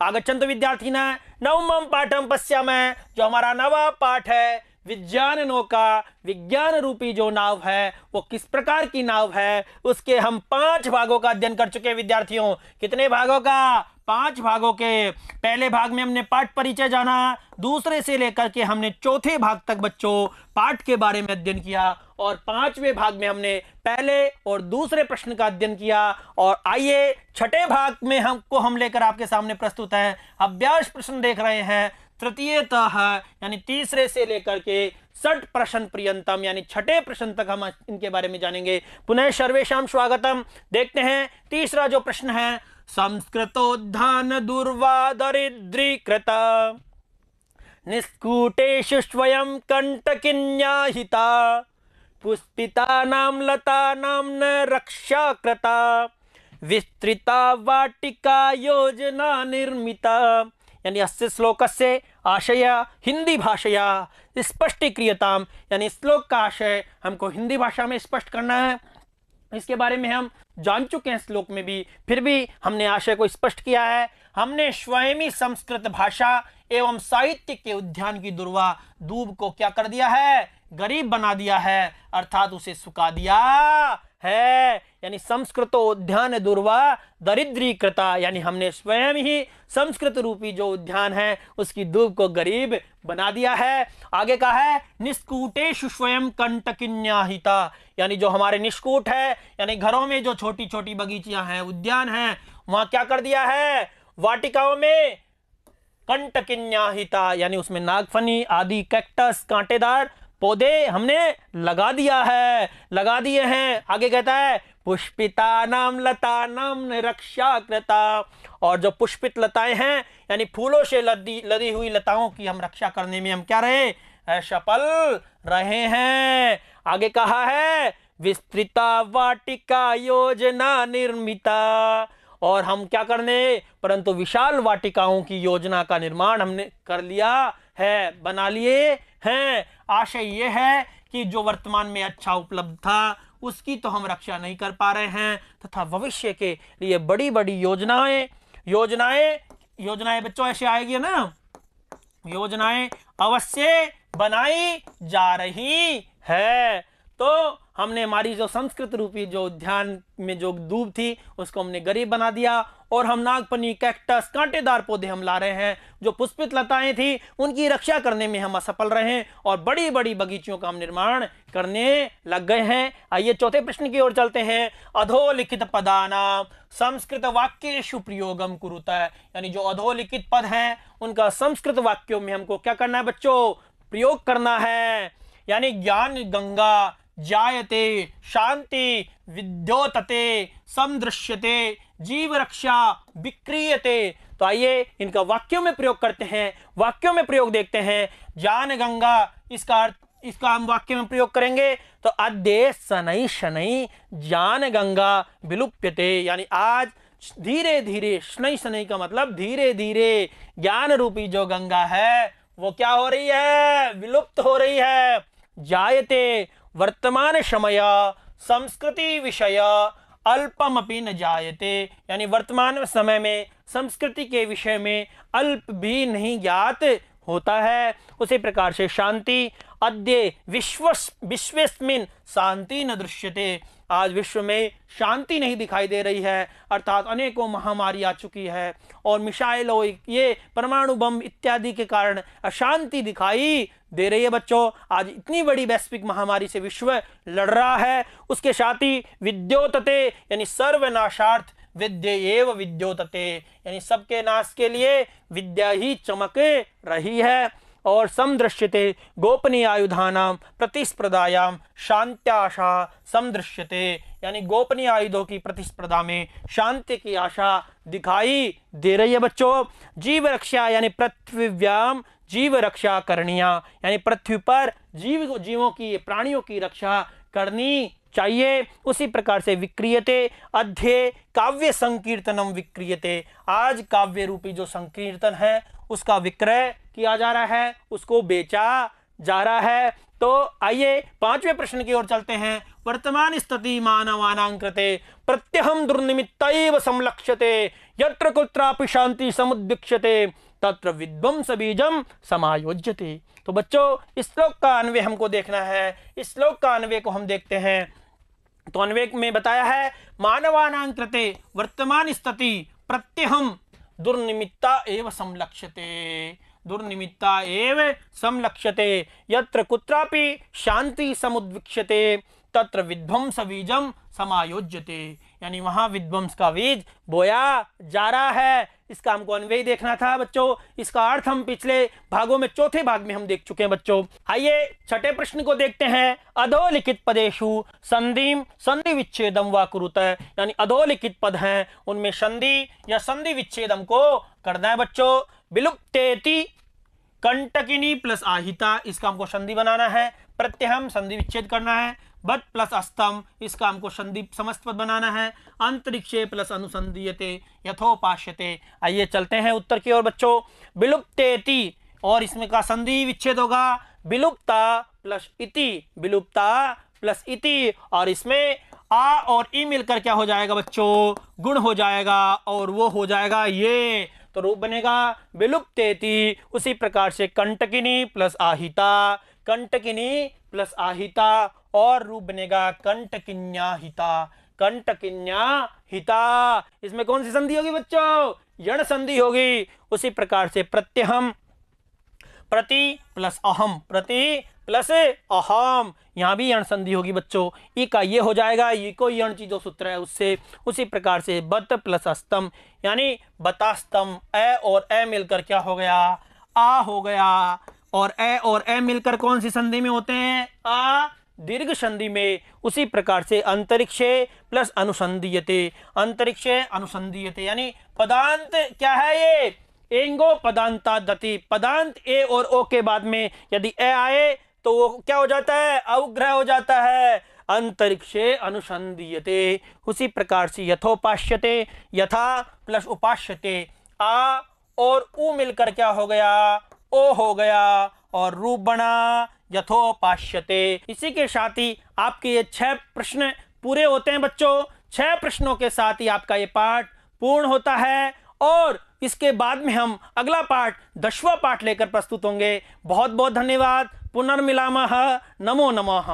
आगच्छन्तु विद्यार्थिनः नवमं पाठं पश्यामः। जो हमारा नवा पाठ है विज्ञान नौका, विज्ञान रूपी जो नाव है वो किस प्रकार की नाव है, उसके हम 5 भागों का अध्ययन कर चुके हैं विद्यार्थियों। कितने भागों का? 5 भागों के। पहले भाग में हमने पाठ परिचय जाना, दूसरे से लेकर के हमने चौथे भाग तक बच्चों पाठ के बारे में अध्ययन किया, और 5वें भाग में हमने पहले और दूसरे प्रश्न का अध्ययन किया। और आइए छठे भाग में हम लेकर आपके सामने प्रस्तुत हैं अभ्यास प्रश्न देख रहे हैं तृतीयतः, यानी तीसरे से लेकर के 60 प्रश्न पर्यंतम, यानी छठे प्रश्न तक हम इनके बारे में जानेंगे। पुनः सर्वेषां स्वागतम। देखते हैं तीसरा जो प्रश्न है, संस्कृतोद्धान दुर्वा दरिद्रीकृत निष्कूटेषु स्वयं कंटकिन्याहिता पुष्पितानां लतानां न रक्षा कृता विस्तृता वाटिका योजना निर्मिता। यानी अस्य श्लोकस्य आशय हिंदी भाषया स्पष्टीक्रियताम, यानी श्लोक का आशय हमको हिंदी भाषा में स्पष्ट करना है। इसके बारे में हम जान चुके हैं श्लोक में भी, फिर भी हमने आशय को स्पष्ट किया है। हमने स्वयं ही संस्कृत भाषा एवं साहित्य के उद्यान की दुर्वा दूब को क्या कर दिया है? गरीब बना दिया है, अर्थात उसे सुखा दिया है। यानी संस्कृतोद्यान दुर्वा दरिद्रीकृता, यानी हमने स्वयं ही संस्कृत रूपी जो उद्यान है उसकी दूब को गरीब बना दिया है। आगे का है निष्कूटेषु स्वयं कंटकिन्याहिता, यानी जो हमारे निष्कूट है, यानी घरों में जो छोटी छोटी बगीचियां हैं, उद्यान हैं, वहां क्या कर दिया है? वाटिकाओं में कंटकिन्याहिता, यानी उसमें नागफनी आदि कैक्टस कांटेदार पौधे हमने लगा दिया है, लगा दिए हैं। आगे कहता है पुष्पितानां लतानां रक्षा कृता, और जो पुष्पित लताएं हैं यानी फूलों से लदी हुई लताओं की हम रक्षा करने में हम क्या रहे? सफल रहे हैं। आगे कहा है विस्तृता वाटिका योजना निर्मिता, और हम क्या करने? परंतु विशाल वाटिकाओं की योजना का निर्माण हमने कर लिया है, बना लिए हैं। आशय यह है कि जो वर्तमान में अच्छा उपलब्ध था उसकी तो हम रक्षा नहीं कर पा रहे हैं, तथा भविष्य के लिए बड़ी बड़ी योजनाएं बच्चों ऐसे आएगी ना, योजनाएं अवश्य बनाई जा रही है। तो हमने हमारी जो संस्कृत रूपी जो उद्यान में जो दूब थी उसको हमने गरीब बना दिया, और हम नागफनी कैक्टस कांटेदार पौधे हम ला रहे हैं। जो पुष्पित लताएं थी उनकी रक्षा करने में हम असफल रहे हैं, और बड़ी बड़ी बगीचों का हम निर्माण करने लग गए हैं। आइए चौथे प्रश्न की ओर चलते हैं। अधोलिखित पदानां संस्कृत वाक्येषु प्रयोगम कुरुता, यानी जो अधोलिखित पद हैं उनका संस्कृत वाक्यों में हमको क्या करना है बच्चों? प्रयोग करना है। यानी ज्ञान गंगा जायते शांति विद्योतते समदृश्यते जीव रक्षा विक्रियते। तो आइए इनका वाक्यों में प्रयोग करते हैं, वाक्यों में प्रयोग देखते हैं। ज्ञान गंगा, इसका हम वाक्य में प्रयोग करेंगे तो अद्य शनै शनै ज्ञान गंगा विलुप्यते, यानी आज धीरे धीरे, शनै शनै का मतलब धीरे धीरे, ज्ञान रूपी जो गंगा है वो क्या हो रही है? विलुप्त हो रही है। जायते वर्तमान समय संस्कृति विषय अल्पमपि न जायते, यानी वर्तमान समय में संस्कृति के विषय में अल्प भी नहीं ज्ञात होता है। उसी प्रकार से शांति, अद्य विश्वस्मिन् शांति न दृश्यते, आज विश्व में शांति नहीं दिखाई दे रही है, अर्थात अनेकों महामारी आ चुकी है, और मिसाइलों, ये परमाणु बम इत्यादि के कारण अशांति दिखाई दे रही है। बच्चों आज इतनी बड़ी वैश्विक महामारी से विश्व लड़ रहा है। उसके साथ ही विद्योतते, यानी सर्वनाशार्थ विद्य एव विद्योतते, यानी सबके नाश के लिए विद्या ही चमक रही है। और समदृश्यते गोपनीय आयुधानां प्रतिस्पर्धायां शांत्याशा समदृश्यते, यानी गोपनीय आयुधों की प्रतिस्पर्धा में शांति की आशा दिखाई दे रही है। बच्चों जीव रक्षा, यानी पृथ्व्याम जीव रक्षा करणीया, यानी पृथ्वी पर जीवों की, प्राणियों की रक्षा करनी चाहिए। उसी प्रकार से विक्रियते, अध्य काव्य संकीर्तनम विक्रियते, आज काव्य रूपी जो संकीर्तन है उसका विक्रय किया जा रहा है, उसको बेचा जा रहा है। तो आइए पांचवें प्रश्न की ओर चलते हैं। वर्तमान स्थिति मानवानां कृते प्रत्यहम दुर्निमित्तैव संलक्ष्यते, यत्र कुत्रापि शांति समुद्विक्ष्यते तत्र विध्वंस बीजम समायोज्यते। तो बच्चों इस श्लोक का अन्वय हमको देखना है। इस श्लोक का अन्वय को हम देखते हैं। तो अन्वय में बताया है मानवानां कृते वर्तमान स्थिति प्रत्यहम दुर्निमित्ता एव संलक्ष्यते, दुर्निमित्ता एव संलक्ष्यते, यत्र कुत्रापि शांति समुद्विक्ष्यते तत्र विध्वंस बीजम समायोज्यते। यानी वहां विध्वंस का बीज बोया जा रहा है। इसका हमको अन्वय देखना था बच्चों। इसका अर्थ हम पिछले भागों में चौथे भाग में हम देख चुके हैं बच्चों। आइए छठे प्रश्न को देखते हैं। अधोलिखित पदेषु संधिम संधि विच्छेदम वा कुरुत। यानी अधोलिखित पद हैं उनमें संधि या संधि विच्छेदम को करना है बच्चों। विलुप्तेति कंटकिनी प्लस आहिता, इसका हमको संधि बनाना है। प्रत्यहम संधि विच्छेद करना है। बत प्लस अस्तम, इसका हमको संधि समस्त पद बनाना है। अंतरिक्षे प्लस अनुसंधीयते यथोपाश्यते। आइए चलते हैं उत्तर की ओर बच्चों। विलुप्तेति और इसमें का संधि विच्छेद होगा विलुप्ता प्लस इति, विलुप्ता प्लस इति, और इसमें आ और ई मिलकर क्या हो जाएगा बच्चों, गुण हो जाएगा और वो हो जाएगा ये। तो रूप बनेगा विलुप्तेति। उसी प्रकार से कंटकिनी प्लस आहिता, कंटकिनी प्लस आहिता, और रूप बनेगा कंटकिन्याहिता, कंटकिन्याहिता। इसमें कौन सी संधि होगी बच्चों, यण संधि होगी। उसी प्रकार से प्रत्यहम प्रति प्लस अहम, प्रति प्लस अहम, यहां भी यण संधि होगी बच्चों। ई का ये हो जाएगा, ई को यण जो सूत्र है उससे। उसी प्रकार से बत प्लस अस्तम, यानी बतास्तम, ए और ए मिलकर क्या हो गया, आ हो गया। और ए मिलकर कौन सी संधि में होते हैं, आ दीर्घ संधि में। उसी प्रकार से अंतरिक्षे प्लस अनुसंधीयते, अंतरिक्षे अनुसंधीयते, यानी पदांत क्या है ये, एंगो पदांता दति। पदांत ए और ओ के बाद में यदि ए आए तो वो क्या हो जाता है, अवग्रह हो जाता है। अंतरिक्षे अनुसंधीयते। उसी प्रकार से यथोपाश्यते, यथा प्लस उपाश्यते, आ और उ मिलकर क्या हो गया, ओ हो गया, और रूप बना यथोपाश्यते। इसी के साथ ही आपके ये 6 प्रश्न पूरे होते हैं बच्चों। 6 प्रश्नों के साथ ही आपका ये पाठ पूर्ण होता है, और इसके बाद में हम अगला पाठ 10वां पाठ लेकर प्रस्तुत होंगे। बहुत बहुत धन्यवाद। पुनर्मिलामः। नमो नमः।